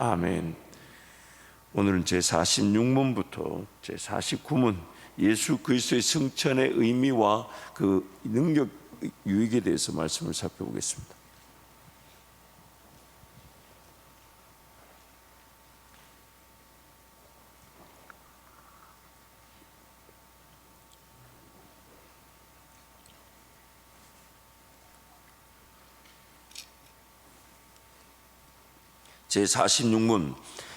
아멘. 오늘은 제46문부터 제49문 예수 그리스도의 승천의 의미와 그 능력 유익에 대해서 말씀을 살펴보겠습니다. 제46문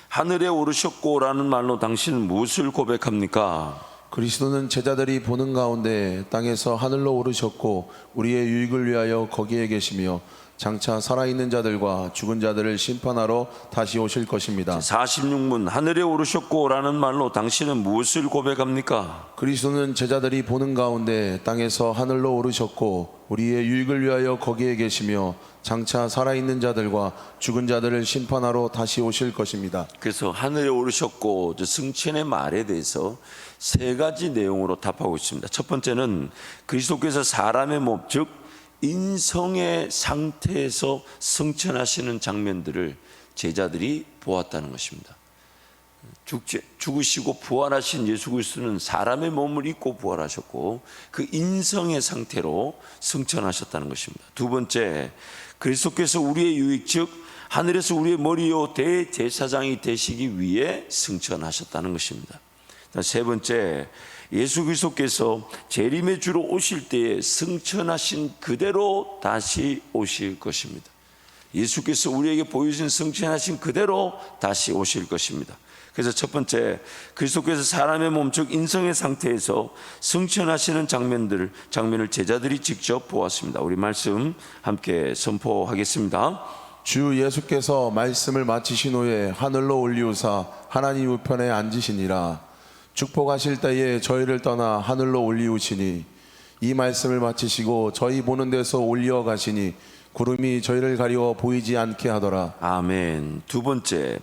하늘에 오르셨고라는 말로 당신은 무엇을 고백합니까? 그리스도는 제자들이 보는 가운데 땅에서 하늘로 오르셨고 우리의 유익을 위하여 거기에 계시며 장차 살아있는 자들과 죽은 자들을 심판하러 다시 오실 것입니다. 46문 하늘에 오르셨고라는 말로 당신은 무엇을 고백합니까? 그리스도는 제자들이 보는 가운데 땅에서 하늘로 오르셨고 우리의 유익을 위하여 거기에 계시며 장차 살아있는 자들과 죽은 자들을 심판하러 다시 오실 것입니다. 그래서 하늘에 오르셨고 승천의 말에 대해서 세 가지 내용으로 답하고 있습니다. 첫 번째는 그리스도께서 사람의 몸, 즉 인성의 상태에서 승천하시는 장면들을 제자들이 보았다는 것입니다. 죽으시고 부활하신 예수 그리스도는 사람의 몸을 입고 부활하셨고 그 인성의 상태로 승천하셨다는 것입니다. 두 번째, 그리스도께서 우리의 유익, 즉 하늘에서 우리의 머리요 대제사장이 되시기 위해 승천하셨다는 것입니다. 세 번째, 예수 그리스도께서 재림의 주로 오실 때에 승천하신 그대로 다시 오실 것입니다. 예수께서 우리에게 보여주신 승천하신 그대로 다시 오실 것입니다. 그래서 첫 번째, 그리스도께서 사람의 몸, 즉 인성의 상태에서 승천하시는 장면을 제자들이 직접 보았습니다. 우리 말씀 함께 선포하겠습니다. 주 예수께서 말씀을 마치신 후에 하늘로 올리우사 하나님 우편에 앉으시니라. 축복하실 때에 저희를 떠나 하늘로 올리우시니 이 말씀을 마치시고 저희 보는 데서 올려 가시니 구름이 저희를 가리워 보이지 않게 하더라. 아멘. 두 번째,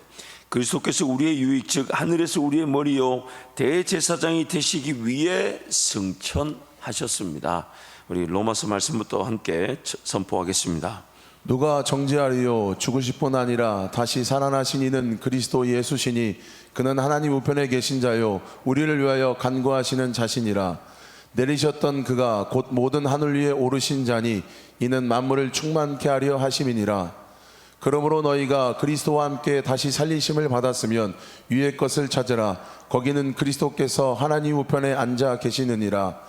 그리스도께서 우리의 유익, 즉 하늘에서 우리의 머리요 대제사장이 되시기 위해 승천하셨습니다. 우리 로마서 말씀부터 함께 선포하겠습니다. 누가 정죄하리요? 죽으실 뿐 아니라 다시 살아나신 이는 그리스도 예수시니 그는 하나님 우편에 계신 자요 우리를 위하여 간구하시는 자신이라. 내리셨던 그가 곧 모든 하늘 위에 오르신 자니 이는 만물을 충만케 하려 하심이니라. 그러므로 너희가 그리스도와 함께 다시 살리심을 받았으면 위의 것을 찾으라. 거기는 그리스도께서 하나님 우편에 앉아 계시느니라.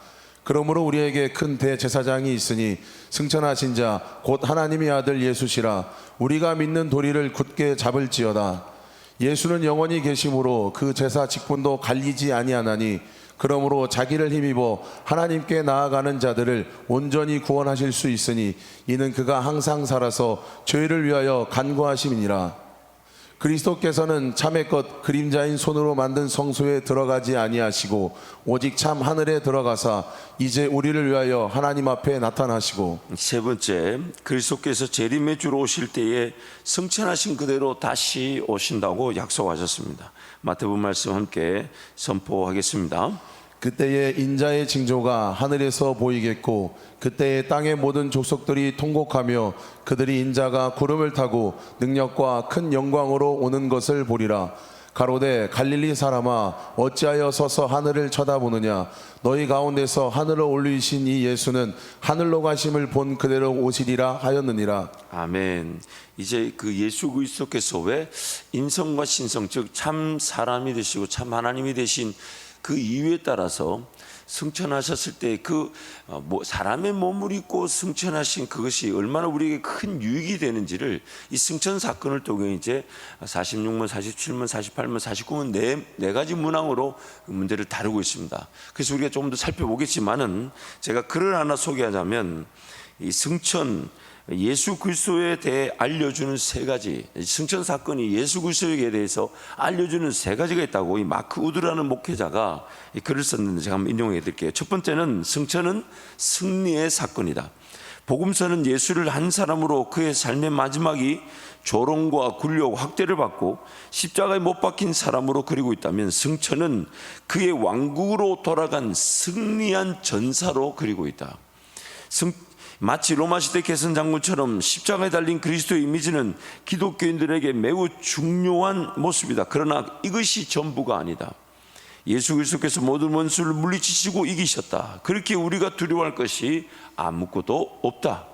그러므로 우리에게 큰 대제사장이 있으니 승천하신 자 곧 하나님의 아들 예수시라. 우리가 믿는 도리를 굳게 잡을지어다. 예수는 영원히 계심으로 그 제사 직분도 갈리지 아니하나니 그러므로 자기를 힘입어 하나님께 나아가는 자들을 온전히 구원하실 수 있으니 이는 그가 항상 살아서 저희를 위하여 간구하심이니라. 그리스도께서는 참의 것 그림자인 손으로 만든 성소에 들어가지 아니하시고 오직 참 하늘에 들어가사 이제 우리를 위하여 하나님 앞에 나타나시고. 세 번째, 그리스도께서 재림의 주로 오실 때에 승천하신 그대로 다시 오신다고 약속하셨습니다. 마태복음 말씀 함께 선포하겠습니다. 그때에 인자의 징조가 하늘에서 보이겠고 그때에 땅의 모든 족속들이 통곡하며 그들이 인자가 구름을 타고 능력과 큰 영광으로 오는 것을 보리라. 가로되 갈릴리 사람아 어찌하여 서서 하늘을 쳐다보느냐. 너희 가운데서 하늘로 올리신 이 예수는 하늘로 가심을 본 그대로 오시리라 하였느니라. 아멘. 이제 그 예수 그리스도께서 왜 인성과 신성, 즉 참 사람이 되시고 참 하나님이 되신 그 이유에 따라서 승천하셨을 때 그 사람의 몸을 입고 승천하신 그것이 얼마나 우리에게 큰 유익이 되는지를 이 승천 사건을 통해 이제 46문, 47문, 48문, 49문 네 가지 문항으로 문제를 다루고 있습니다. 그래서 우리가 조금 더 살펴보겠지만은 제가 글을 하나 소개하자면 이 승천 예수 그리스도에 대해 알려주는 세 가지, 승천 사건이 예수 그리스도에 대해서 알려주는 세 가지가 있다고 이 마크 우드라는 목회자가 글을 썼는데 제가 한번 인용해 드릴게요. 첫 번째는 승천은 승리의 사건이다. 복음서는 예수를 한 사람으로 그의 삶의 마지막이 조롱과 굴욕, 학대를 받고 십자가에 못 박힌 사람으로 그리고 있다면 승천은 그의 왕국으로 돌아간 승리한 전사로 그리고 있다. 마치 로마시대 개선 장군처럼 십자가에 달린 그리스도의 이미지는 기독교인들에게 매우 중요한 모습이다. 그러나 이것이 전부가 아니다. 예수 그리스도께서 모든 원수를 물리치시고 이기셨다. 그렇게 우리가 두려워할 것이 아무것도 없다.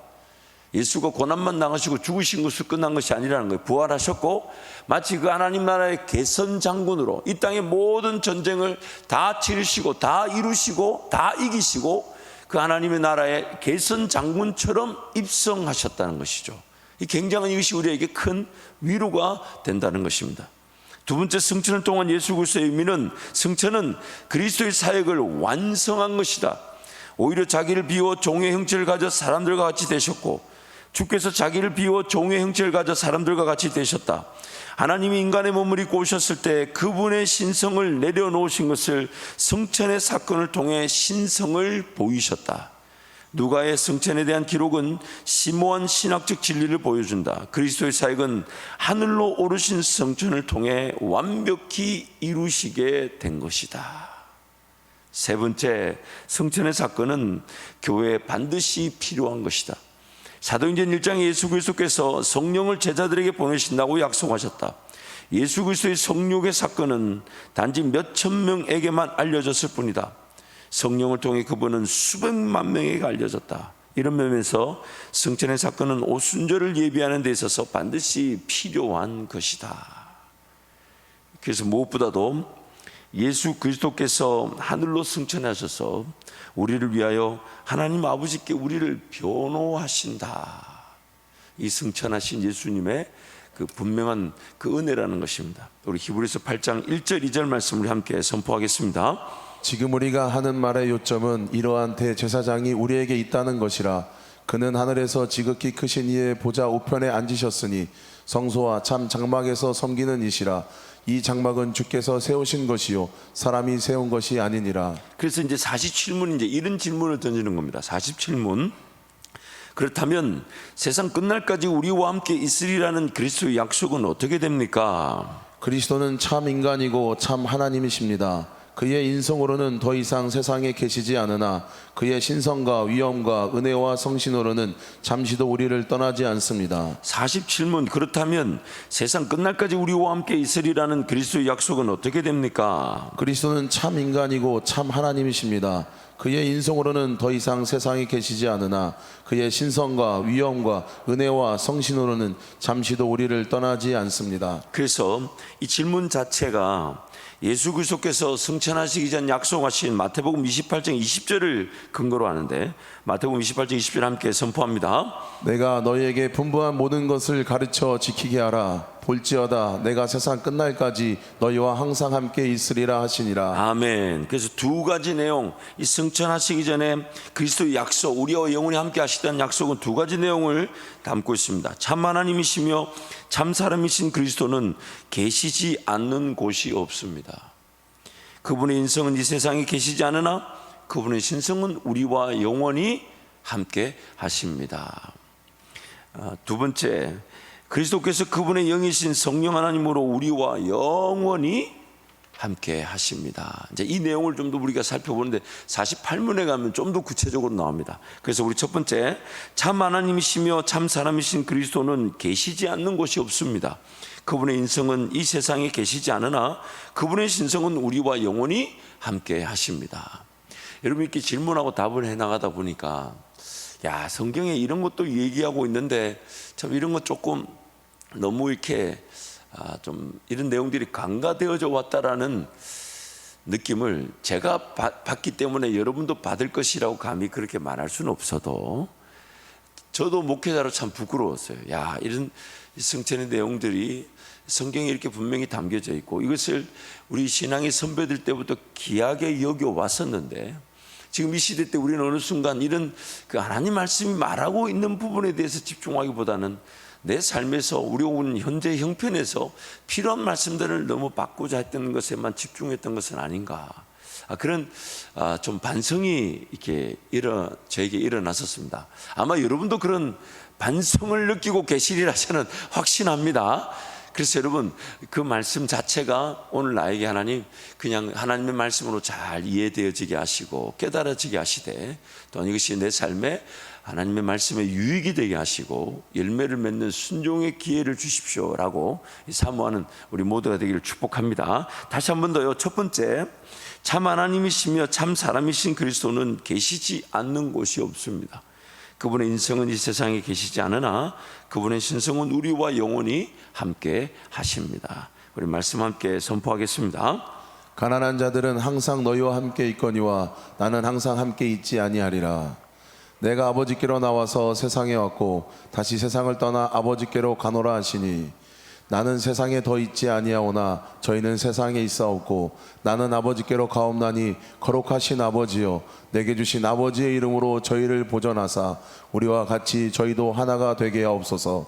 예수가 고난만 당하시고 죽으신 것으로 끝난 것이 아니라는 거예요. 부활하셨고 마치 그 하나님 나라의 개선 장군으로 이 땅의 모든 전쟁을 다 치르시고 다 이루시고 다 이기시고 그 하나님의 나라의 개선 장군처럼 입성하셨다는 것이죠. 이 굉장한 이것이 우리에게 큰 위로가 된다는 것입니다. 두 번째, 승천을 통한 예수 그리스도의 의미는 승천은 그리스도의 사역을 완성한 것이다. 오히려 자기를 비워 종의 형체를 가져 사람들과 같이 되셨고 주께서 자기를 비워 종의 형체를 가져 사람들과 같이 되셨다. 하나님이 인간의 몸을 입고 오셨을 때 그분의 신성을 내려놓으신 것을 승천의 사건을 통해 신성을 보이셨다. 누가의 승천에 대한 기록은 심오한 신학적 진리를 보여준다. 그리스도의 사역은 하늘로 오르신 승천을 통해 완벽히 이루시게 된 것이다. 세 번째, 승천의 사건은 교회에 반드시 필요한 것이다. 사도행전 1장에 예수 그리스도께서 성령을 제자들에게 보내신다고 약속하셨다. 예수 그리스도의 성육의 사건은 단지 몇천 명에게만 알려졌을 뿐이다. 성령을 통해 그분은 수백만 명에게 알려졌다. 이런 면에서 승천의 사건은 오순절을 예비하는 데 있어서 반드시 필요한 것이다. 그래서 무엇보다도 예수 그리스도께서 하늘로 승천하셔서 우리를 위하여 하나님 아버지께 우리를 변호하신다. 이 승천하신 예수님의 그 분명한 그 은혜라는 것입니다. 우리 히브리서 8장 1절 2절 말씀을 함께 선포하겠습니다. 지금 우리가 하는 말의 요점은 이러한 대제사장이 우리에게 있다는 것이라. 그는 하늘에서 지극히 크신 이의 보좌 우편에 앉으셨으니 성소와 참 장막에서 섬기는 이시라. 이 장막은 주께서 세우신 것이요 사람이 세운 것이 아니니라. 그래서 이제 47문 이제 이런 질문을 던지는 겁니다. 47문. 그렇다면 세상 끝날까지 우리와 함께 있으리라는 그리스도의 약속은 어떻게 됩니까? 그리스도는 참 인간이고 참 하나님이십니다. 그의 인성으로는 더 이상 세상에 계시지 않으나 그의 신성과 위엄과 은혜와 성신으로는 잠시도 우리를 떠나지 않습니다. 47문. 그렇다면 세상 끝날까지 우리와 함께 있으리라는 그리스도의 약속은 어떻게 됩니까? 그리스도는 참 인간이고 참 하나님이십니다. 그의 인성으로는 더 이상 세상에 계시지 않으나 그의 신성과 위엄과 은혜와 성신으로는 잠시도 우리를 떠나지 않습니다. 그래서 이 질문 자체가 예수 그리스도께서 승천하시기 전 약속하신 마태복음 28장 20절을 근거로 하는데 마태복음 28장 20절 함께 선포합니다. 내가 너희에게 분부한 모든 것을 가르쳐 지키게 하라. 볼지어다 내가 세상 끝날까지 너희와 항상 함께 있으리라 하시니라. 아멘. 그래서 두 가지 내용, 이 승천하시기 전에 그리스도의 약속, 우리와 영원히 함께 하시다는 약속은 두 가지 내용을 담고 있습니다. 참 하나님이시며 참 사람이신 그리스도는 계시지 않는 곳이 없습니다. 그분의 인성은 이 세상에 계시지 않으나 그분의 신성은 우리와 영원히 함께 하십니다. 두 번째, 그리스도께서 그분의 영이신 성령 하나님으로 우리와 영원히 함께 하십니다. 이제 이 내용을 좀 더 우리가 살펴보는데 48문에 가면 좀 더 구체적으로 나옵니다. 그래서 우리 첫 번째, 참 하나님이시며 참 사람이신 그리스도는 계시지 않는 곳이 없습니다. 그분의 인성은 이 세상에 계시지 않으나 그분의 신성은 우리와 영원히 함께 하십니다. 여러분 이렇게 질문하고 답을 해나가다 보니까 야, 성경에 이런 것도 얘기하고 있는데 참 이런 거 조금 너무 이렇게 좀 이런 내용들이 간과되어져 왔다라는 느낌을 제가 받기 때문에 여러분도 받을 것이라고 감히 그렇게 말할 수는 없어도 저도 목회자로 참 부끄러웠어요. 야, 이런 승천의 내용들이 성경에 이렇게 분명히 담겨져 있고 이것을 우리 신앙의 선배들 때부터 귀하게 여겨 왔었는데 지금 이 시대 때 우리는 어느 순간 이런 그 하나님 말씀이 말하고 있는 부분에 대해서 집중하기보다는 내 삶에서 우리 온 현재 형편에서 필요한 말씀들을 너무 받고자 했던 것에만 집중했던 것은 아닌가. 그런 좀 반성이 이렇게 저에게 일어났었습니다. 아마 여러분도 그런 반성을 느끼고 계시리라 저는 확신합니다. 그래서 여러분 그 말씀 자체가 오늘 나에게 하나님 그냥 하나님의 말씀으로 잘 이해되어지게 하시고 깨달아지게 하시되 또 이것이 내 삶에 하나님의 말씀에 유익이 되게 하시고 열매를 맺는 순종의 기회를 주십시오라고 사모하는 우리 모두가 되기를 축복합니다. 다시 한 번 더요. 첫 번째, 참 하나님이시며 참 사람이신 그리스도는 계시지 않는 곳이 없습니다. 그분의 인성은 이 세상에 계시지 않으나 그분의 신성은 우리와 영원히 함께 하십니다. 우리 말씀 함께 선포하겠습니다. 가난한 자들은 항상 너희와 함께 있거니와 나는 항상 함께 있지 아니하리라. 내가 아버지께로 나와서 세상에 왔고 다시 세상을 떠나 아버지께로 가노라 하시니 나는 세상에 더 있지 아니하오나 저희는 세상에 있사옵고 나는 아버지께로 가옵나니 거룩하신 아버지여 내게 주신 아버지의 이름으로 저희를 보전하사 우리와 같이 저희도 하나가 되게 하옵소서.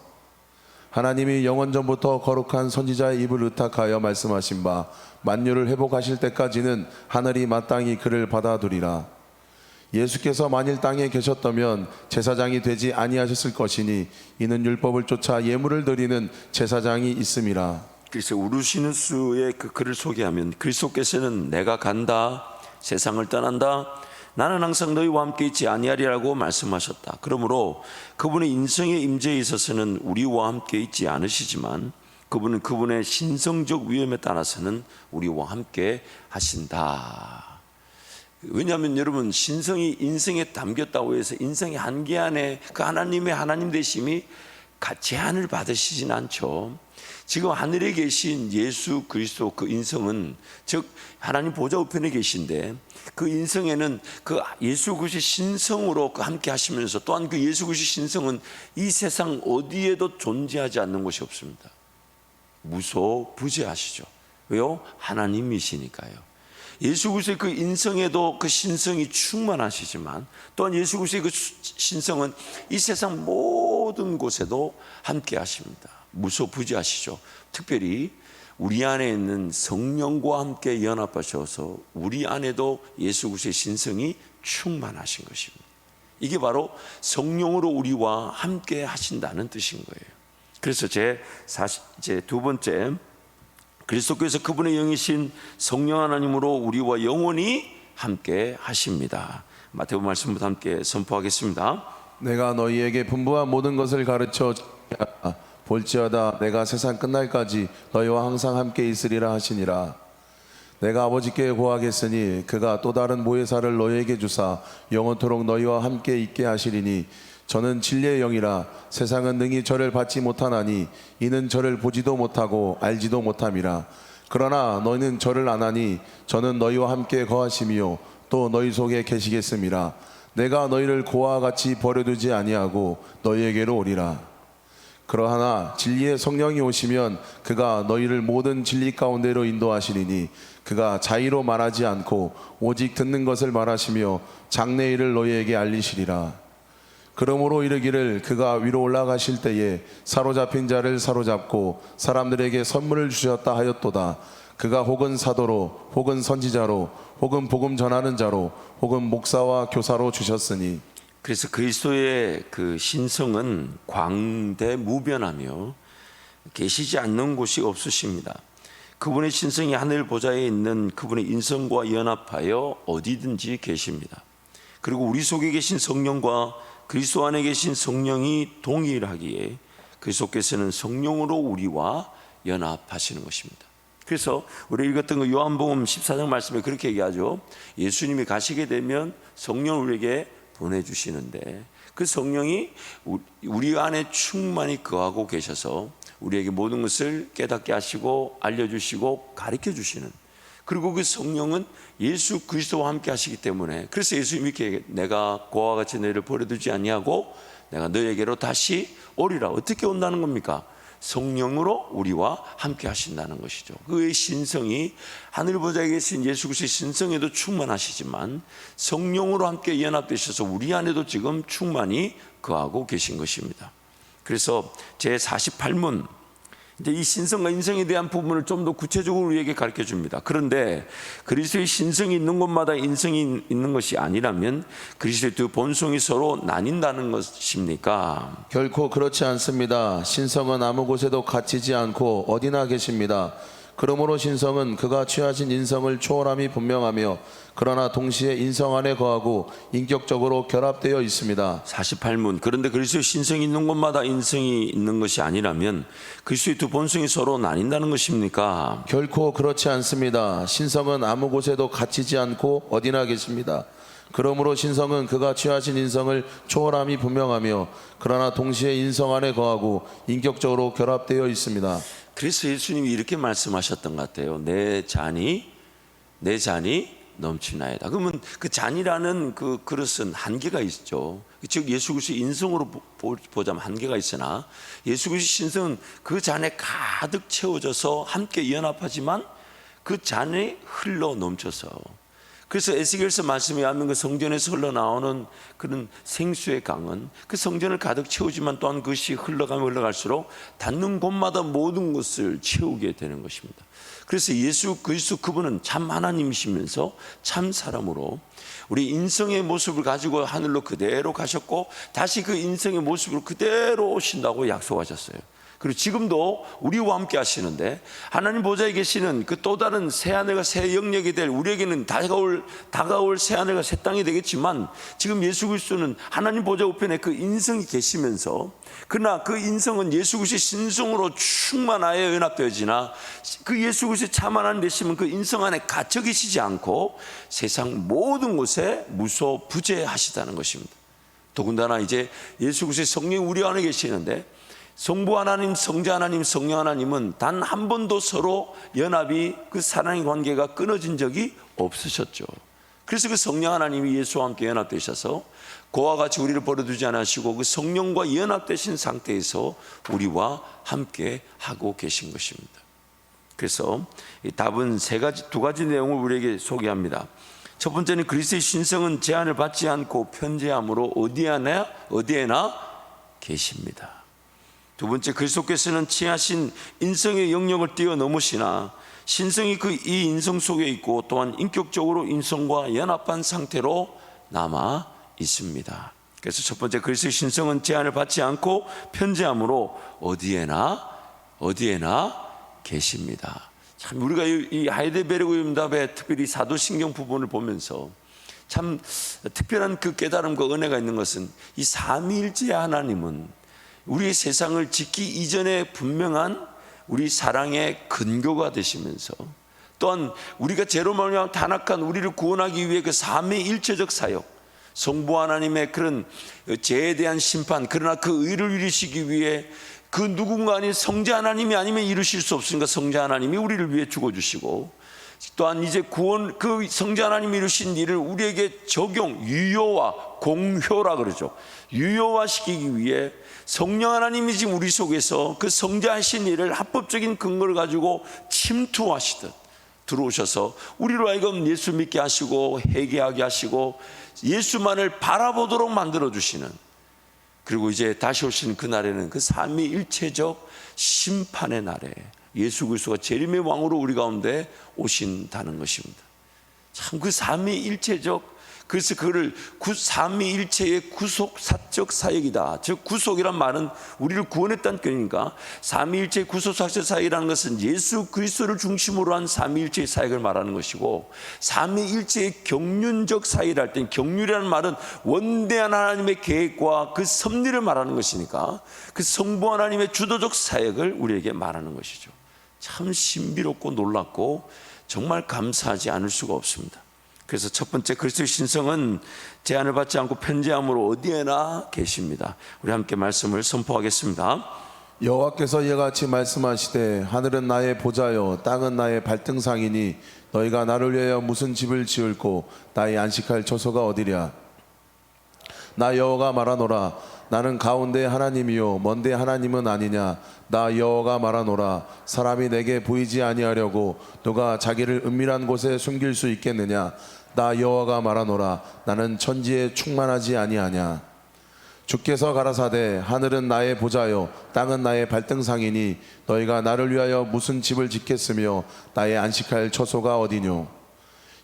하나님이 영원전부터 거룩한 선지자의 입을 의탁하여 말씀하신 바 만유를 회복하실 때까지는 하늘이 마땅히 그를 받아두리라. 예수께서 만일 땅에 계셨다면 제사장이 되지 아니하셨을 것이니 이는 율법을 쫓아 예물을 드리는 제사장이 있음이라. 그래서 우르시누스의 그 글을 소개하면 그리스도께서는 내가 간다, 세상을 떠난다, 나는 항상 너희와 함께 있지 아니하리라고 말씀하셨다. 그러므로 그분의 인성의 임재에 있어서는 우리와 함께 있지 않으시지만 그분은 그분의 신성적 위엄에 따라서는 우리와 함께 하신다. 왜냐하면 여러분, 신성이 인성에 담겼다고 해서 인성의 한계 안에 그 하나님의 하나님 되심이 제한을 받으시진 않죠. 지금 하늘에 계신 예수 그리스도 그 인성은, 즉 하나님 보좌 우편에 계신데 그 인성에는 그 예수 그리스도의 신성으로 함께 하시면서 또한 그 예수 그리스도의 신성은 이 세상 어디에도 존재하지 않는 것이 없습니다. 무소부재하시죠. 왜요? 하나님이시니까요. 예수 그리스도의 그 인성에도 그 신성이 충만하시지만 또한 예수 그리스도의 그 신성은 이 세상 모든 곳에도 함께 하십니다. 무소부재하시죠. 특별히 우리 안에 있는 성령과 함께 연합하셔서 우리 안에도 예수 그리스도의 신성이 충만하신 것입니다. 이게 바로 성령으로 우리와 함께 하신다는 뜻인 거예요. 그래서 제 두 번째, 그리스도께서 그분의 영이신 성령 하나님으로 우리와 영원히 함께 하십니다. 마태복음 말씀부터 함께 선포하겠습니다. 내가 너희에게 분부한 모든 것을 가르쳐 볼지어다 내가 세상 끝날까지 너희와 항상 함께 있으리라 하시니라. 내가 아버지께 고하겠으니 그가 또 다른 보혜사를 너희에게 주사 영원토록 너희와 함께 있게 하시리니 저는 진리의 영이라 세상은 능히 저를 받지 못하나니 이는 저를 보지도 못하고 알지도 못함이라. 그러나 너희는 저를 아나니 저는 너희와 함께 거하심이요 또 너희 속에 계시겠음이라. 내가 너희를 고아와 같이 버려두지 아니하고 너희에게로 오리라. 그러하나 진리의 성령이 오시면 그가 너희를 모든 진리 가운데로 인도하시리니 그가 자의로 말하지 않고 오직 듣는 것을 말하시며 장래일을 너희에게 알리시리라. 그러므로 이르기를 그가 위로 올라가실 때에 사로잡힌 자를 사로잡고 사람들에게 선물을 주셨다 하였도다. 그가 혹은 사도로 혹은 선지자로 혹은 복음 전하는 자로 혹은 목사와 교사로 주셨으니. 그래서 그리스도의 그 신성은 광대무변하며 계시지 않는 곳이 없으십니다. 그분의 신성이 하늘 보좌에 있는 그분의 인성과 연합하여 어디든지 계십니다. 그리고 우리 속에 계신 성령과 그리스도 안에 계신 성령이 동일하기에 그리스도께서는 성령으로 우리와 연합하시는 것입니다. 그래서 우리 읽었던 그 요한복음 14장 말씀에 그렇게 얘기하죠. 예수님이 가시게 되면 성령을 우리에게 보내주시는데 그 성령이 우리 안에 충만히 거하고 계셔서 우리에게 모든 것을 깨닫게 하시고 알려주시고 가르쳐 주시는, 그리고 그 성령은 예수 그리스도와 함께 하시기 때문에, 그래서 예수님이 이렇게 내가 고아와 같이 너희를 버려두지 아니하고 내가 너희에게로 다시 오리라. 어떻게 온다는 겁니까? 성령으로 우리와 함께 하신다는 것이죠. 그의 신성이 하늘 보좌에 계신 예수 그리스도의 신성에도 충만하시지만 성령으로 함께 연합되셔서 우리 안에도 지금 충만히 거하고 계신 것입니다. 그래서 제48문, 이제 이 신성과 인성에 대한 부분을 좀 더 구체적으로 우리에게 가르쳐 줍니다. 그런데 그리스도의 신성이 있는 곳마다 인성이 있는 것이 아니라면 그리스도의 두 본성이 서로 나뉜다는 것입니까? 결코 그렇지 않습니다. 신성은 아무 곳에도 갇히지 않고 어디나 계십니다. 그러므로 신성은 그가 취하신 인성을 초월함이 분명하며 그러나 동시에 인성 안에 거하고 인격적으로 결합되어 있습니다. 48문. 그런데 그리스도의 신성이 있는 곳마다 인성이 있는 것이 아니라면 그리스도의 두 본성이 서로 나뉜다는 것입니까? 결코 그렇지 않습니다. 신성은 아무 곳에도 갇히지 않고 어디나 계십니다. 그러므로 신성은 그가 취하신 인성을 초월함이 분명하며 그러나 동시에 인성 안에 거하고 인격적으로 결합되어 있습니다. 그래서 예수님이 이렇게 말씀하셨던 것 같아요. 내 잔이 넘치나이다. 그러면 그 잔이라는 그 그릇은 한계가 있죠. 즉 예수 그리스도의 인성으로 보자면 한계가 있으나 예수 그리스도의 신성은 그 잔에 가득 채워져서 함께 연합하지만 그 잔이 흘러 넘쳐서, 그래서 에스겔서 말씀에 하면 그 성전에서 흘러나오는 그런 생수의 강은 그 성전을 가득 채우지만 또한 그것이 흘러가면 흘러갈수록 닿는 곳마다 모든 것을 채우게 되는 것입니다. 그래서 예수 그리스도 그분은 참 하나님이시면서 참 사람으로 우리 인성의 모습을 가지고 하늘로 그대로 가셨고 다시 그 인성의 모습으로 그대로 오신다고 약속하셨어요. 그리고 지금도 우리와 함께 하시는데 하나님 보좌에 계시는 그 또 다른 새하늘과 새 영역이 될 우리에게는 다가올 새하늘과 새 땅이 되겠지만 지금 예수 그리스도는 하나님 보좌 우편에 그 인성이 계시면서, 그러나 그 인성은 예수 그리스도의 신성으로 충만하여 연합되어지나 그 예수 그리스도의 참 하나님 되시면 그 인성 안에 갇혀 계시지 않고 세상 모든 곳에 무소부재하시다는 것입니다. 더군다나 이제 예수 그리스도의 성령이 우리 안에 계시는데 성부 하나님, 성자 하나님, 성령 하나님은 단 한 번도 서로 연합이 그 사랑의 관계가 끊어진 적이 없으셨죠. 그래서 그 성령 하나님이 예수와 함께 연합되셔서 그와 같이 우리를 버려두지 않으시고 그 성령과 연합되신 상태에서 우리와 함께 하고 계신 것입니다. 그래서 이 답은 두 가지 내용을 우리에게 소개합니다. 첫 번째는 그리스도의 신성은 제한을 받지 않고 편재함으로 어디에나 계십니다. 두 번째, 그리스도께서는 취하신 인성의 영역을 뛰어넘으시나 신성이 이 인성 속에 있고 또한 인격적으로 인성과 연합한 상태로 남아 있습니다. 그래서 첫 번째, 그리스도의 신성은 제한을 받지 않고 편재함으로 어디에나 계십니다. 참 우리가 이 하이델베르그 음답의 특별히 사도신경 부분을 보면서 참 특별한 그 깨달음과 은혜가 있는 것은 이 삼위일체 하나님은 우리의 세상을 짓기 이전에 분명한 우리 사랑의 근거가 되시면서 또한 우리가 죄로 말미암아 타락한 우리를 구원하기 위해 그 삼위일체적 사역, 성부 하나님의 그런 죄에 대한 심판, 그러나 그 의를 이루시기 위해 그 누군가 아닌 성자 하나님이 아니면 이루실 수 없으니까 성자 하나님이 우리를 위해 죽어주시고 또한 이제 구원, 그 성자 하나님이 이루신 일을 우리에게 적용, 유효화, 공효라 그러죠. 유효화시키기 위해 성령 하나님이 지금 우리 속에서 그 성자 하신 일을 합법적인 근거를 가지고 침투하시듯 들어오셔서 우리로 하여금 예수 믿게 하시고 회개하게 하시고 예수만을 바라보도록 만들어주시는, 그리고 이제 다시 오시는 그날에는 그 삼위일체적 심판의 날에 예수 그리스도가 재림의 왕으로 우리 가운데 오신다는 것입니다. 참 그 삼위일체적, 그래서 그를 삼위일체의 구속사적 사역이다. 즉 구속이란 말은 우리를 구원했다는 뜻이니까 삼위일체의 구속사적 사역이라는 것은 예수 그리스도를 중심으로 한 삼위일체의 사역을 말하는 것이고, 삼위일체의 경륜적 사역을 할 때 경륜이라는 말은 원대한 하나님의 계획과 그 섭리를 말하는 것이니까 그 성부 하나님의 주도적 사역을 우리에게 말하는 것이죠. 참 신비롭고 놀랍고 정말 감사하지 않을 수가 없습니다. 그래서 첫 번째, 그리스도의 신성은 제한을 받지 않고 편재함으로 어디에나 계십니다. 우리 함께 말씀을 선포하겠습니다. 여호와께서 이와 같이 말씀하시되 하늘은 나의 보좌요 땅은 나의 발등상이니 너희가 나를 위하여 무슨 집을 지을고 나의 안식할 처소가 어디랴. 나 여호와가 말하노라. 나는 가운데 하나님이요 먼데 하나님은 아니냐. 나 여호와가 말하노라. 사람이 내게 보이지 아니하려고 누가 자기를 은밀한 곳에 숨길 수 있겠느냐. 나 여호와가 말하노라. 나는 천지에 충만하지 아니하냐. 주께서 가라사대 하늘은 나의 보좌요 땅은 나의 발등상이니 너희가 나를 위하여 무슨 집을 짓겠으며 나의 안식할 처소가 어디뇨.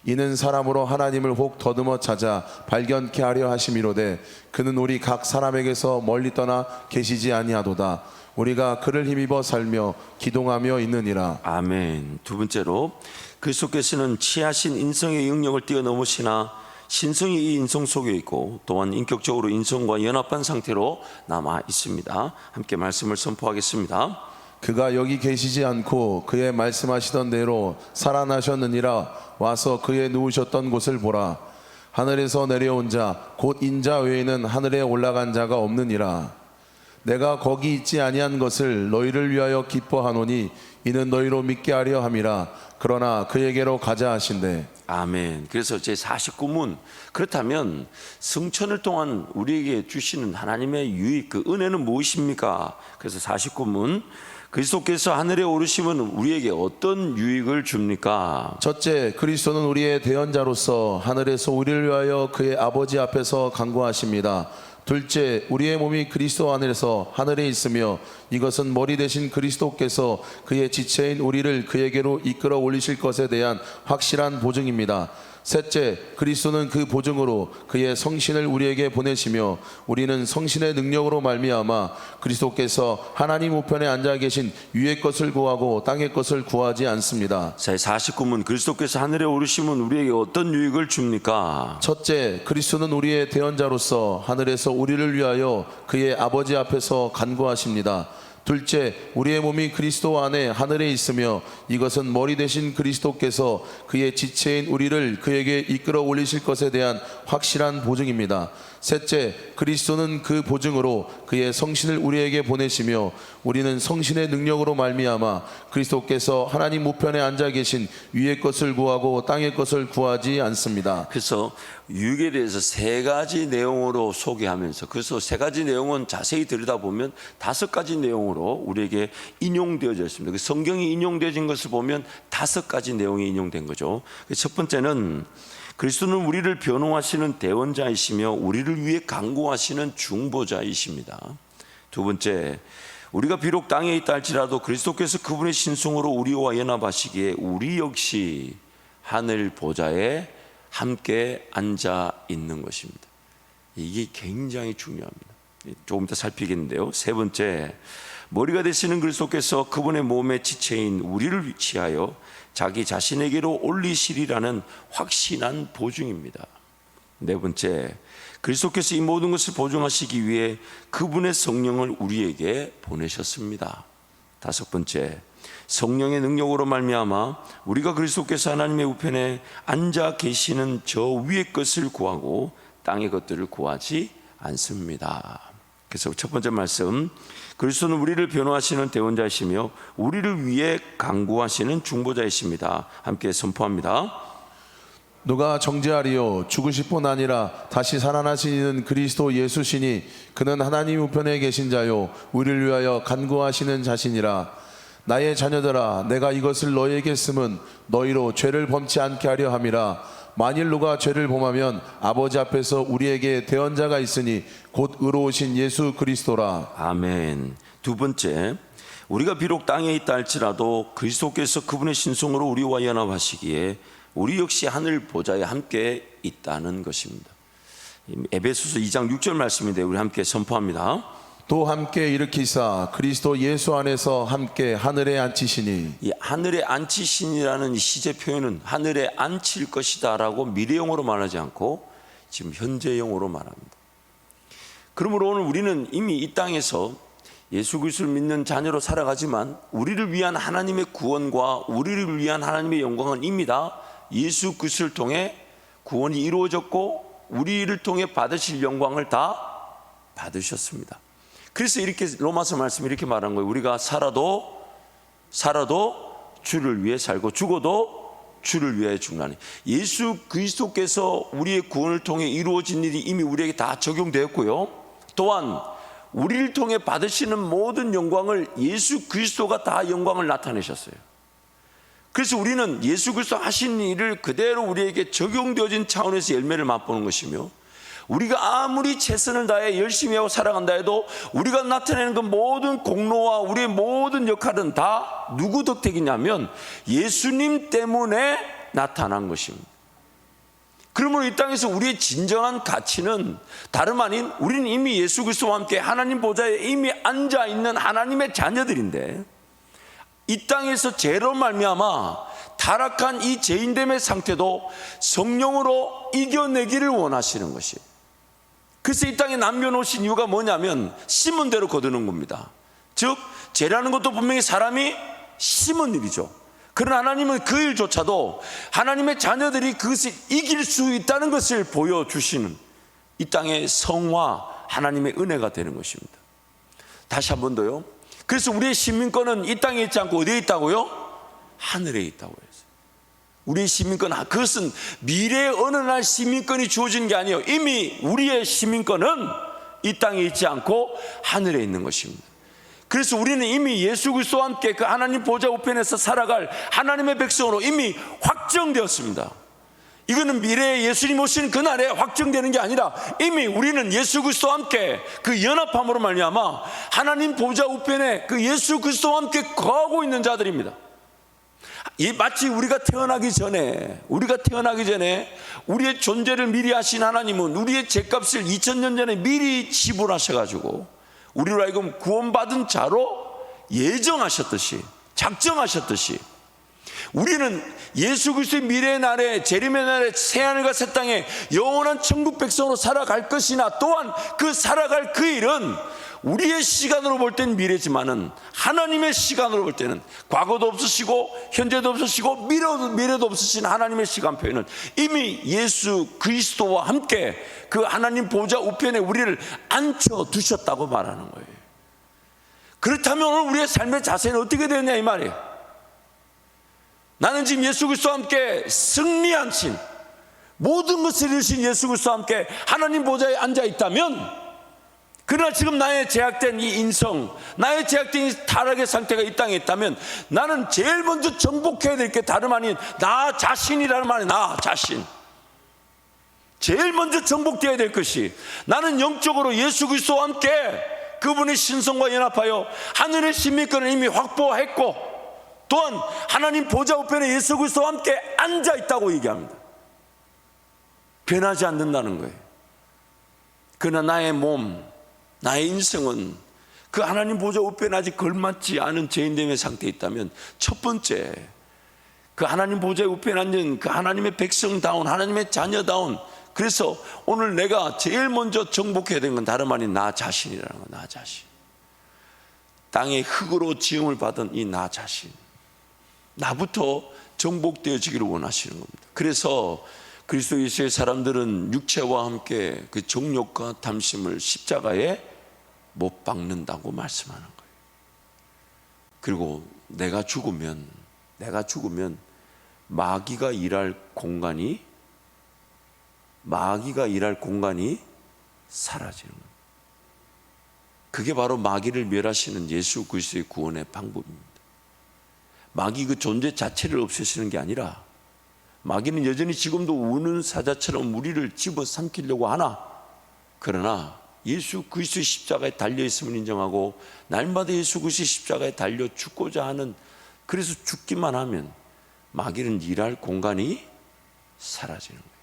이는 사람으로 하나님을 혹 더듬어 찾아 발견케 하려 하심이로되 그는 우리 각 사람에게서 멀리 떠나 계시지 아니하도다. 우리가 그를 힘입어 살며 기동하며 있느니라. 아멘. 두 번째로 그리스도께서는 취하신 인성의 영역을 뛰어넘으시나 신성이 이 인성 속에 있고 또한 인격적으로 인성과 연합한 상태로 남아 있습니다. 함께 말씀을 선포하겠습니다. 그가 여기 계시지 않고 그의 말씀하시던 대로 살아나셨느니라. 와서 그의 누우셨던 곳을 보라. 하늘에서 내려온 자 곧 인자 외에는 하늘에 올라간 자가 없느니라. 내가 거기 있지 아니한 것을 너희를 위하여 기뻐하노니 이는 너희로 믿게 하려 함이라. 그러나 그에게로 가자 하신대. 아멘. 그래서 제 49문, 그렇다면 성천을 통한 우리에게 주시는 하나님의 유익, 그 은혜는 무엇입니까? 그래서 49문, 그리스도께서 하늘에 오르시면 우리에게 어떤 유익을 줍니까? 첫째, 그리스도는 우리의 대언자로서 하늘에서 우리를 위하여 그의 아버지 앞에서 간구하십니다. 둘째, 우리의 몸이 그리스도 안에서 하늘에 있으며 이것은 머리 대신 그리스도께서 그의 지체인 우리를 그에게로 이끌어 올리실 것에 대한 확실한 보증입니다. 셋째, 그리스도는 그 보증으로 그의 성신을 우리에게 보내시며 우리는 성신의 능력으로 말미암아 그리스도께서 하나님 우편에 앉아 계신 위의 것을 구하고 땅의 것을 구하지 않습니다. 제 49문, 그리스도께서 하늘에 오르시면 우리에게 어떤 유익을 줍니까? 첫째, 그리스도는 우리의 대언자로서 하늘에서 우리를 위하여 그의 아버지 앞에서 간구하십니다. 둘째, 우리의 몸이 그리스도 안에 하늘에 있으며 이것은 머리 대신 그리스도께서 그의 지체인 우리를 그에게 이끌어 올리실 것에 대한 확실한 보증입니다. 셋째, 그리스도는 그 보증으로 그의 성신을 우리에게 보내시며 우리는 성신의 능력으로 말미암아 그리스도께서 하나님 우편에 앉아 계신 위의 것을 구하고 땅의 것을 구하지 않습니다. 그래서 유익에 대해서 세 가지 내용으로 소개하면서, 그래서 세 가지 내용은 자세히 들여다보면 다섯 가지 내용으로 우리에게 인용되어져 있습니다. 그 성경이 인용되어진 것을 보면 다섯 가지 내용이 인용된 거죠. 첫 번째는 그리스도는 우리를 변호하시는 대언자이시며 우리를 위해 간구하시는 중보자이십니다. 두 번째, 우리가 비록 땅에 있다 할지라도 그리스도께서 그분의 신성으로 우리와 연합하시기에 우리 역시 하늘 보좌에 함께 앉아 있는 것입니다. 이게 굉장히 중요합니다. 조금 더 살피겠는데요. 세 번째, 머리가 되시는 그리스도께서 그분의 몸의 지체인 우리를 위치하여 자기 자신에게로 올리시리라는 확신한 보증입니다. 네 번째, 그리스도께서 이 모든 것을 보증하시기 위해 그분의 성령을 우리에게 보내셨습니다. 다섯 번째, 성령의 능력으로 말미암아 우리가 그리스도께서 하나님의 우편에 앉아 계시는 저 위의 것을 구하고 땅의 것들을 구하지 않습니다. 그래서 첫 번째 말씀, 그리스도는 우리를 변호하시는 대언자이시며 우리를 위해 간구하시는 중보자이십니다. 함께 선포합니다. 누가 정죄하리요? 죽으실 뿐 아니라 다시 살아나시는 그리스도 예수시니 그는 하나님 우편에 계신 자요 우리를 위하여 간구하시는 자시니라. 나의 자녀들아, 내가 이것을 너희에게 쓰면 너희로 죄를 범치 않게 하려 함이라. 만일 누가 죄를 범하면 아버지 앞에서 우리에게 대언자가 있으니 곧 의로우신 예수 그리스도라. 아멘. 두 번째, 우리가 비록 땅에 있다 할지라도 그리스도께서 그분의 신성으로 우리와 연합하시기에 우리 역시 하늘 보좌에 함께 있다는 것입니다. 에베소서 2장 6절 말씀인데 우리 함께 선포합니다. 또 함께 일으키사 그리스도 예수 안에서 함께 하늘에 앉히시니. 이 하늘에 앉히시니라는 이 시제 표현은 하늘에 앉힐 것이다라고 미래형으로 말하지 않고 지금 현재형으로 말합니다. 그러므로 오늘 우리는 이미 이 땅에서 예수 그리스도를 믿는 자녀로 살아가지만 우리를 위한 하나님의 구원과 우리를 위한 하나님의 영광은 이미 다 예수 그리스도를 통해 구원이 이루어졌고 우리를 통해 받으실 영광을 다 받으셨습니다. 그래서 이렇게 로마서 말씀이 이렇게 말한 거예요. 우리가 살아도 주를 위해 살고 죽어도 주를 위해 죽나니. 예수 그리스도께서 우리의 구원을 통해 이루어진 일이 이미 우리에게 다 적용되었고요. 또한 우리를 통해 받으시는 모든 영광을 예수 그리스도가 다 영광을 나타내셨어요. 그래서 우리는 예수 그리스도 하신 일을 그대로 우리에게 적용되어진 차원에서 열매를 맛보는 것이며 우리가 아무리 최선을 다해 열심히 하고 살아간다 해도 우리가 나타내는 그 모든 공로와 우리의 모든 역할은 다 누구 덕택이냐면 예수님 때문에 나타난 것입니다. 그러므로 이 땅에서 우리의 진정한 가치는 다름 아닌 우리는 이미 예수 그리스도와 함께 하나님 보좌에 이미 앉아 있는 하나님의 자녀들인데, 이 땅에서 죄로 말미암아 타락한 이 죄인됨의 상태도 성령으로 이겨내기를 원하시는 것이. 그래서 이 땅에 남겨놓으신 이유가 뭐냐면 심은 대로 거두는 겁니다. 즉 죄라는 것도 분명히 사람이 심은 일이죠. 그러나 하나님은 그 일조차도 하나님의 자녀들이 그것을 이길 수 있다는 것을 보여주시는 이 땅의 성화, 하나님의 은혜가 되는 것입니다. 다시 한 번 더요. 그래서 우리의 시민권은 이 땅에 있지 않고 어디에 있다고요? 하늘에 있다고 했어요. 우리의 시민권, 그것은 미래의 어느 날 시민권이 주어진 게 아니에요. 이미 우리의 시민권은 이 땅에 있지 않고 하늘에 있는 것입니다. 그래서 우리는 이미 예수 그리스도와 함께 그 하나님 보좌 우편에서 살아갈 하나님의 백성으로 이미 확정되었습니다. 이거는 미래에 예수님 오신 그날에 확정되는 게 아니라 이미 우리는 예수 그리스도와 함께 그 연합함으로 말미암아 하나님 보좌 우편에 그 예수 그리스도와 함께 거하고 있는 자들입니다. 마치 우리가 태어나기 전에 우리의 존재를 미리 하신 하나님은 우리의 죄값을 2000년 전에 미리 지불하셔가지고 우리로 하여금 구원받은 자로 예정하셨듯이, 작정하셨듯이, 우리는 예수 그리스도의 미래의 날에, 재림의 날에 새하늘과 새 땅에 영원한 천국 백성으로 살아갈 것이나, 또한 그 살아갈 그 일은 우리의 시간으로 볼 때는 미래지만은 하나님의 시간으로 볼 때는 과거도 없으시고 현재도 없으시고 미래도 없으신 하나님의 시간표에는 이미 예수 그리스도와 함께 그 하나님 보좌 우편에 우리를 앉혀두셨다고 말하는 거예요. 그렇다면 오늘 우리의 삶의 자세는 어떻게 되느냐 이 말이에요. 나는 지금 예수 그리스도와 함께 승리하신, 모든 것을 이루신 예수 그리스도와 함께 하나님 보좌에 앉아 있다면, 그러나 지금 나의 제약된 이 인성, 나의 제약된 이 타락의 상태가 이 땅에 있다면 나는 제일 먼저 정복해야 될 게 다름 아닌 나 자신이라는 말이에요. 나 자신. 제일 먼저 정복되어야 될 것이, 나는 영적으로 예수 그리스도와 함께 그분의 신성과 연합하여 하늘의 시민권을 이미 확보했고, 또한 하나님 보좌 우편에 예수 그리스도와 함께 앉아 있다고 얘기합니다. 변하지 않는다는 거예요. 그러나 나의 몸, 나의 인생은 그 하나님 보좌 우편에 아직 걸맞지 않은 죄인됨의 상태에 있다면, 첫 번째, 그 하나님 보좌 우편에 앉은 그 하나님의 백성다운, 하나님의 자녀다운, 그래서 오늘 내가 제일 먼저 정복해야 되는 건 다름 아닌 나 자신이라는 거예요. 나 자신. 땅의 흙으로 지음을 받은 이 나 자신, 나부터 정복되어지기를 원하시는 겁니다. 그래서 그리스도 예수의 사람들은 육체와 함께 그 정욕과 탐심을 십자가에 못 박는다고 말씀하는 거예요. 그리고 내가 죽으면 마귀가 일할 공간이 사라지는 거예요. 그게 바로 마귀를 멸하시는 예수 그리스도의 구원의 방법입니다. 마귀 그 존재 자체를 없애시는 게 아니라, 마귀는 여전히 지금도 우는 사자처럼 우리를 집어삼키려고 하나, 그러나 예수 그리스도의 십자가에 달려있음을 인정하고 날마다 예수 그리스도의 십자가에 달려 죽고자 하는, 그래서 죽기만 하면 마귀는 일할 공간이 사라지는 거예요.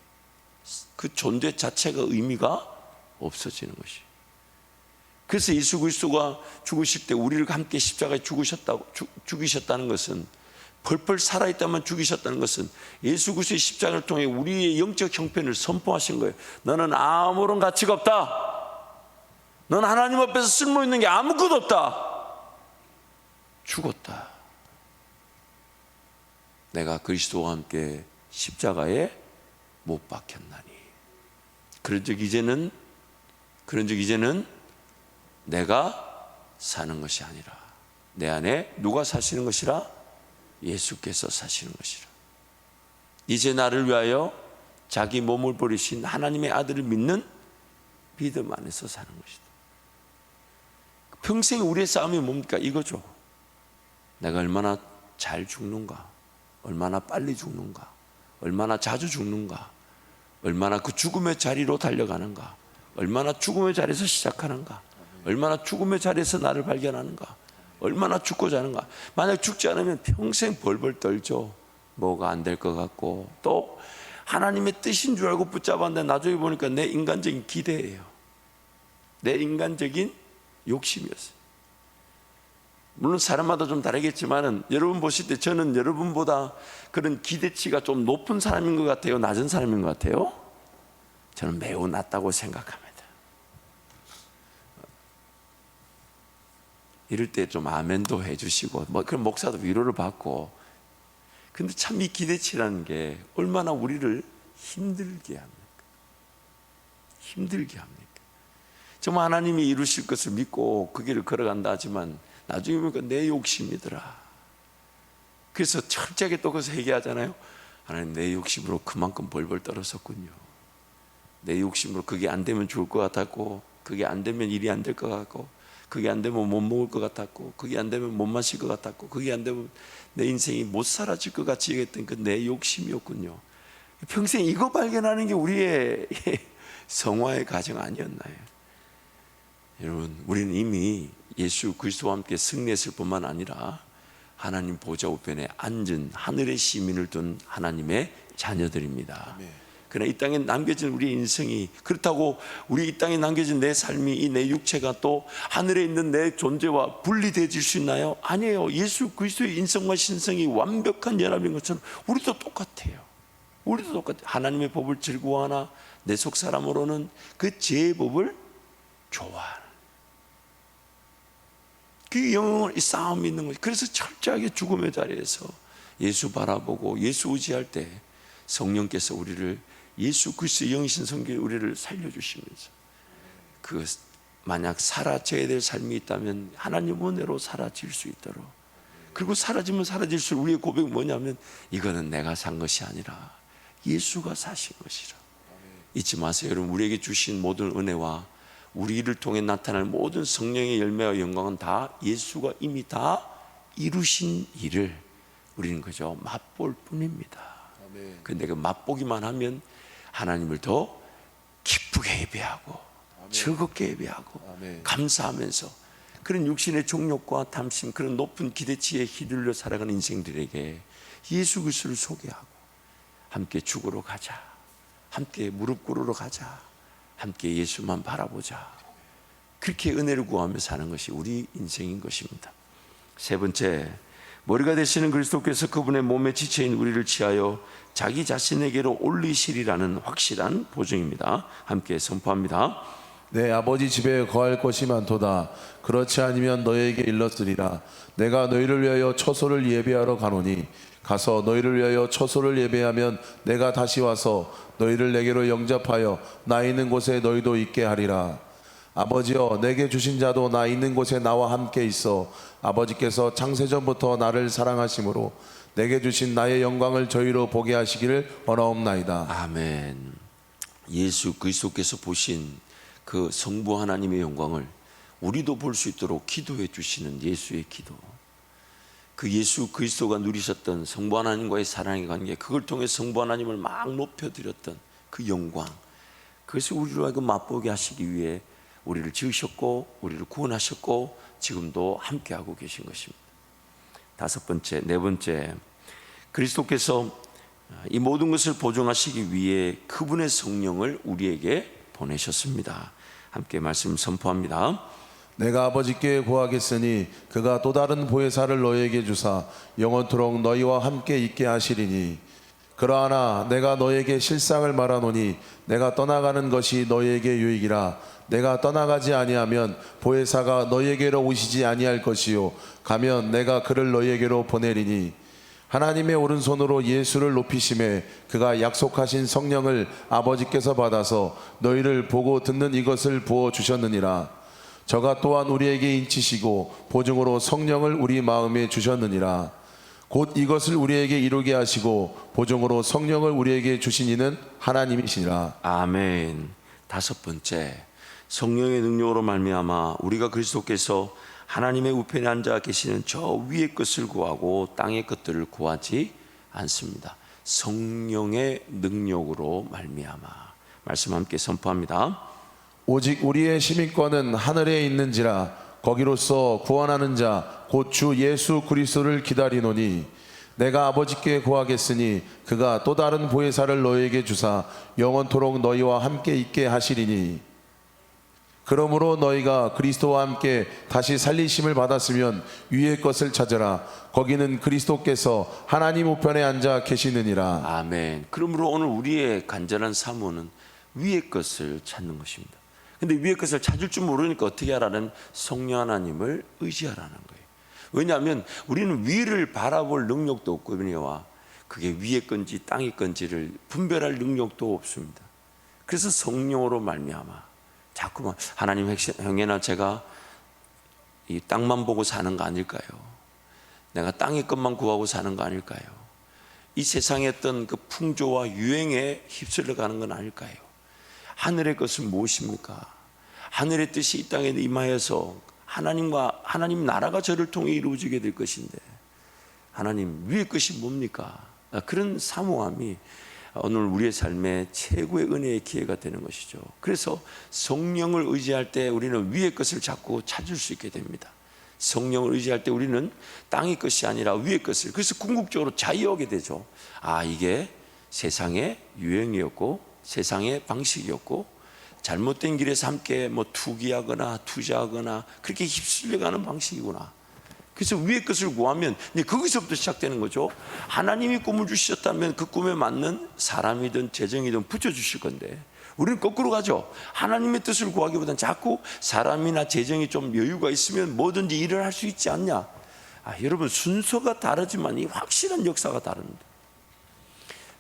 그 존재 자체가 의미가 없어지는 것이. 그래서 예수 그리스도가 죽으실 때 우리를 함께 십자가에 죽이셨다는 것은, 펄펄 살아있다만 죽이셨다는 것은 예수 그리스도의 십자가를 통해 우리의 영적 형편을 선포하신 거예요. 너는 아무런 가치가 없다. 너는 하나님 앞에서 쓸모있는 게 아무것도 없다. 죽었다. 내가 그리스도와 함께 십자가에 못 박혔나니. 그런즉 이제는 내가 사는 것이 아니라 내 안에 누가 사시는 것이라? 예수께서 사시는 것이라. 이제 나를 위하여 자기 몸을 버리신 하나님의 아들을 믿는 믿음 안에서 사는 것이다. 평생 우리의 싸움이 뭡니까? 이거죠. 내가 얼마나 잘 죽는가, 얼마나 빨리 죽는가, 얼마나 자주 죽는가, 얼마나 그 죽음의 자리로 달려가는가, 얼마나 죽음의 자리에서 시작하는가, 얼마나 죽음의 자리에서 나를 발견하는가, 얼마나 죽고자 하는가. 만약 죽지 않으면 평생 벌벌 떨죠. 뭐가 안 될 것 같고, 또 하나님의 뜻인 줄 알고 붙잡았는데 나중에 보니까 내 인간적인 기대예요. 내 인간적인 욕심이었어요. 물론 사람마다 좀 다르겠지만은 여러분 보실 때 저는 여러분보다 그런 기대치가 좀 높은 사람인 것 같아요? 낮은 사람인 것 같아요? 저는 매우 낮다고 생각합니다. 이럴 때 좀 아멘도 해주시고 그럼 목사도 위로를 받고. 근데 참 이 기대치라는 게 얼마나 우리를 힘들게 합니까? 힘들게 합니까? 정말 하나님이 이루실 것을 믿고 그 길을 걸어간다 하지만 나중에 보니까 내 욕심이더라. 그래서 철저하게 또 거기서 얘기하잖아요. 하나님, 내 욕심으로 그만큼 벌벌 떨었었군요. 내 욕심으로 그게 안 되면 죽을 것 같았고, 그게 안 되면 일이 안 될 것 같고, 그게 안 되면 못 먹을 것 같았고, 그게 안 되면 못 마실 것 같았고, 그게 안 되면 내 인생이 못 살아질 것 같이 얘기했던 그 내 욕심이었군요. 평생 이거 발견하는 게 우리의 성화의 과정 아니었나요? 여러분, 우리는 이미 예수 그리스도와 함께 승리했을 뿐만 아니라 하나님 보좌 우편에 앉은 하늘의 시민을 둔 하나님의 자녀들입니다. 그러나 이 땅에 남겨진 우리의 인생이, 그렇다고 우리 이 땅에 남겨진 내 삶이, 이 내 육체가 또 하늘에 있는 내 존재와 분리되어질 수 있나요? 아니에요. 예수 그리스도의 인성과 신성이 완벽한 연합인 것처럼 우리도 똑같아요. 우리도 똑같아요. 하나님의 법을 즐거워하나 내 속 사람으로는 그 죄의 법을 좋아하는, 그 영혼의 싸움이 있는 거죠. 그래서 철저하게 죽음의 자리에서 예수 바라보고 예수 의지할 때 성령께서 우리를, 예수 그리스도의 영신 성경에 우리를 살려주시면서 그 만약 사라져야 될 삶이 있다면 하나님 은혜로 사라질 수 있도록, 그리고 사라지면 사라질수록 우리의 고백이 뭐냐면 이거는 내가 산 것이 아니라 예수가 사신 것이라. 잊지 마세요. 여러분, 우리에게 주신 모든 은혜와 우리를 통해 나타날 모든 성령의 열매와 영광은 다 예수가 이미 다 이루신 일을 우리는 그저 맛볼 뿐입니다. 그런데 그 맛보기만 하면 하나님을 더 기쁘게 예배하고 즐겁게 예배하고 감사하면서 그런 육신의 종욕과 탐심, 그런 높은 기대치에 휘둘려 살아가는 인생들에게 예수 그리스도를 소개하고 함께 죽으러 가자, 함께 무릎 꿇으러 가자, 함께 예수만 바라보자, 그렇게 은혜를 구하며 사는 것이 우리 인생인 것입니다. 세 번째, 머리가 되시는 그리스도께서 그분의 몸에 지체인 우리를 취하여 자기 자신에게로 올리시리라는 확실한 보증입니다. 함께 선포합니다. 내 아버지 집에 거할 것이 많도다. 그렇지 않으면 너희에게 일렀으리라. 내가 너희를 위하여 처소를 예배하러 가노니 가서 너희를 위하여 처소를 예배하면 내가 다시 와서 너희를 내게로 영접하여 나 있는 곳에 너희도 있게 하리라. 아버지여, 내게 주신 자도 나 있는 곳에 나와 함께 있어 아버지께서 창세전부터 나를 사랑하심으로 내게 주신 나의 영광을 저희로 보게 하시기를 원하옵나이다. 아멘. 예수 그리스도께서 보신 그 성부 하나님의 영광을 우리도 볼 수 있도록 기도해 주시는 예수의 기도, 그 예수 그리스도가 누리셨던 성부 하나님과의 사랑의 관계, 그걸 통해 성부 하나님을 막 높여드렸던 그 영광, 그것을 우리로 하여금 맛보게 하시기 위해 우리를 지으셨고 우리를 구원하셨고 지금도 함께하고 계신 것입니다. 다섯 번째, 네 번째, 그리스도께서 이 모든 것을 보증하시기 위해 그분의 성령을 우리에게 보내셨습니다. 함께 말씀 선포합니다. 내가 아버지께 구하겠으니 그가 또 다른 보혜사를 너희에게 주사 영원토록 너희와 함께 있게 하시리니 그러하나 내가 너희에게 실상을 말하노니 내가 떠나가는 것이 너희에게 유익이라. 내가 떠나가지 아니하면 보혜사가 너희에게로 오시지 아니할 것이요 가면 내가 그를 너희에게로 보내리니 하나님의 오른손으로 예수를 높이심에 그가 약속하신 성령을 아버지께서 받아서 너희를 보고 듣는 이것을 부어주셨느니라. 저가 또한 우리에게 인치시고 보증으로 성령을 우리 마음에 주셨느니라. 곧 이것을 우리에게 이루게 하시고 보증으로 성령을 우리에게 주신 이는 하나님이시니라. 아멘. 다섯 번째, 성령의 능력으로 말미암아 우리가 그리스도께서 하나님의 우편에 앉아 계시는 저 위의 것을 구하고 땅의 것들을 구하지 않습니다. 성령의 능력으로 말미암아. 말씀 함께 선포합니다. 오직 우리의 시민권은 하늘에 있는지라. 거기로서 구원하는 자 곧 주 예수 그리스도를 기다리노니 내가 아버지께 구하겠으니 그가 또 다른 보혜사를 너희에게 주사 영원토록 너희와 함께 있게 하시리니 그러므로 너희가 그리스도와 함께 다시 살리심을 받았으면 위의 것을 찾으라. 거기는 그리스도께서 하나님 우편에 앉아 계시느니라. 아멘. 그러므로 오늘 우리의 간절한 사모는 위의 것을 찾는 것입니다. 근데 위의 것을 찾을 줄 모르니까 어떻게 하라는? 성령 하나님을 의지하라는 거예요. 왜냐하면 우리는 위를 바라볼 능력도 없거든요. 그게 위의 건지 땅의 건지를 분별할 능력도 없습니다. 그래서 성령으로 말미암아 자꾸만 하나님 행여나 제가 이 땅만 보고 사는 거 아닐까요? 내가 땅의 것만 구하고 사는 거 아닐까요? 이 세상의 어떤 그 풍조와 유행에 휩쓸려 가는 건 아닐까요? 하늘의 것은 무엇입니까? 하늘의 뜻이 이 땅에 임하여서 하나님 나라가 저를 통해 이루어지게 될 것인데 하나님 위의 것이 뭡니까? 그런 사모함이 오늘 우리의 삶의 최고의 은혜의 기회가 되는 것이죠. 그래서 성령을 의지할 때 우리는 위의 것을 자꾸 찾을 수 있게 됩니다. 성령을 의지할 때 우리는 땅의 것이 아니라 위의 것을, 그래서 궁극적으로 자유하게 되죠. 이게 세상의 유행이었고 세상의 방식이었고 잘못된 길에서 함께 투기하거나 투자하거나 그렇게 휩쓸려가는 방식이구나. 그래서 위의 것을 구하면 이제 거기서부터 시작되는 거죠. 하나님이 꿈을 주셨다면 그 꿈에 맞는 사람이든 재정이든 붙여주실 건데 우리는 거꾸로 가죠. 하나님의 뜻을 구하기보다는 자꾸 사람이나 재정이 좀 여유가 있으면 뭐든지 일을 할 수 있지 않냐. 여러분, 순서가 다르지만 이 확실한 역사가 다릅니다.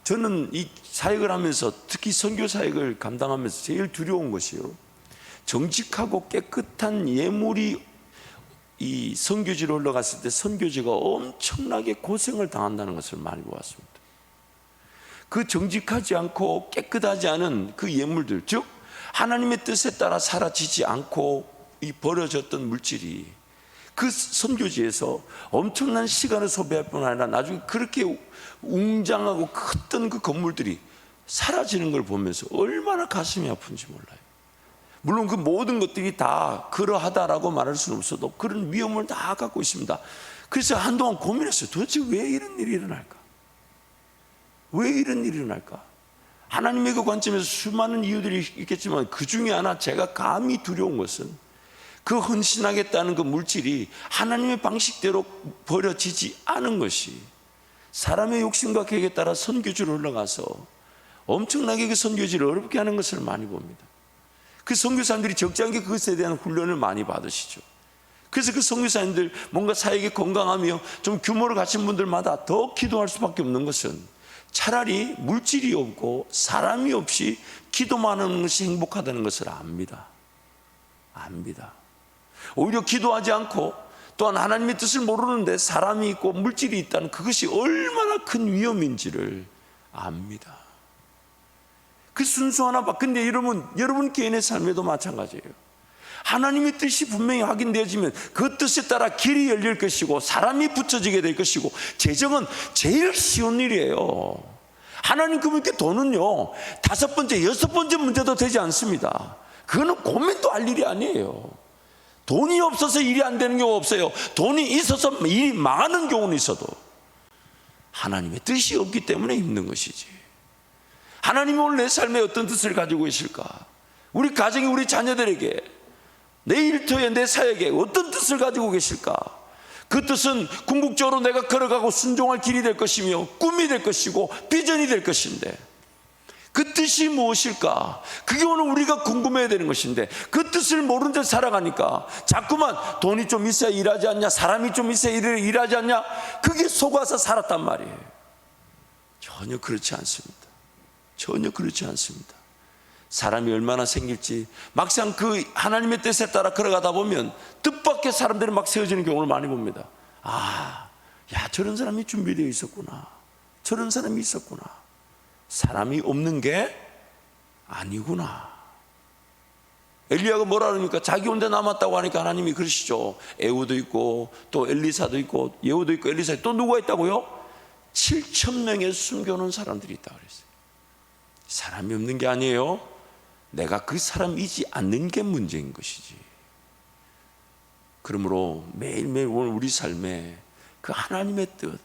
저는 이 사역을 하면서 특히 선교 사역을 감당하면서 제일 두려운 것이요, 정직하고 깨끗한 예물이 이 선교지로 올라갔을 때 선교지가 엄청나게 고생을 당한다는 것을 많이 보았습니다. 그 정직하지 않고 깨끗하지 않은 그 예물들, 즉 하나님의 뜻에 따라 사라지지 않고 이 버려졌던 물질이 그 선교지에서 엄청난 시간을 소비할 뿐 아니라 나중에 그렇게 웅장하고 컸던 그 건물들이 사라지는 걸 보면서 얼마나 가슴이 아픈지 몰라요. 물론 그 모든 것들이 다 그러하다라고 말할 수는 없어도 그런 위험을 다 갖고 있습니다. 그래서 한동안 고민했어요. 도대체 왜 이런 일이 일어날까? 왜 이런 일이 일어날까? 하나님의 그 관점에서 수많은 이유들이 있겠지만 그 중에 하나, 제가 감히 두려운 것은 그 헌신하겠다는 그 물질이 하나님의 방식대로 버려지지 않은 것이 사람의 욕심과 계획에 따라 선교지로 올라가서 엄청나게 그 선교지를 어렵게 하는 것을 많이 봅니다. 그 선교사님들이 적지 않게 그것에 대한 훈련을 많이 받으시죠. 그래서 그 선교사님들 뭔가 사역이 건강하며 좀 규모를 갖춘 분들마다 더 기도할 수밖에 없는 것은 차라리 물질이 없고 사람이 없이 기도만 하는 것이 행복하다는 것을 압니다. 오히려 기도하지 않고 또한 하나님의 뜻을 모르는데 사람이 있고 물질이 있다는 그것이 얼마나 큰 위험인지를 압니다. 그 순수 하나 봐. 근데 여러분 개인의 삶에도 마찬가지예요. 하나님의 뜻이 분명히 확인되어지면 그 뜻에 따라 길이 열릴 것이고 사람이 붙여지게 될 것이고 재정은 제일 쉬운 일이에요. 하나님 그분께 돈은요 5번째, 6번째 문제도 되지 않습니다. 그거는 고민도 할 일이 아니에요. 돈이 없어서 일이 안 되는 경우가 없어요. 돈이 있어서 일이 망하는 경우는 있어도 하나님의 뜻이 없기 때문에 힘든 것이지. 하나님이 오늘 내 삶에 어떤 뜻을 가지고 계실까? 우리 가정이, 우리 자녀들에게, 내 일터에, 내 사역에 어떤 뜻을 가지고 계실까? 그 뜻은 궁극적으로 내가 걸어가고 순종할 길이 될 것이며 꿈이 될 것이고 비전이 될 것인데 그 뜻이 무엇일까? 그게 오늘 우리가 궁금해야 되는 것인데 그 뜻을 모르는 채 살아가니까 자꾸만 돈이 좀 있어야 일하지 않냐, 사람이 좀 있어야 일하지 않냐, 그게 속아서 살았단 말이에요. 전혀 그렇지 않습니다. 전혀 그렇지 않습니다. 사람이 얼마나 생길지 막상 그 하나님의 뜻에 따라 걸어가다 보면 뜻밖의 사람들이 막 세워지는 경우를 많이 봅니다. 저런 사람이 준비되어 있었구나, 저런 사람이 있었구나, 사람이 없는 게 아니구나. 엘리야가 뭐라 그러니까 자기 혼자 남았다고 하니까 하나님이 그러시죠. 에후도 있고 또 엘리사도 있고 예후도 있고 엘리사 또 누가 있다고요? 7,000명의 숨겨놓은 사람들이 있다고 그랬어요. 사람이 없는 게 아니에요. 내가 그 사람이지 않는 게 문제인 것이지. 그러므로 매일매일 오늘 우리 삶에 그 하나님의 뜻,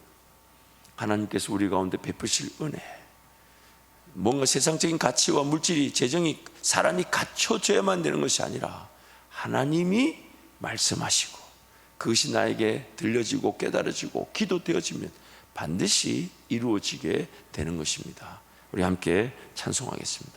하나님께서 우리 가운데 베푸실 은혜, 뭔가 세상적인 가치와 물질이, 재정이, 사람이 갖춰져야만 되는 것이 아니라 하나님이 말씀하시고 그것이 나에게 들려지고 깨달아지고 기도되어지면 반드시 이루어지게 되는 것입니다. 우리 함께 찬송하겠습니다.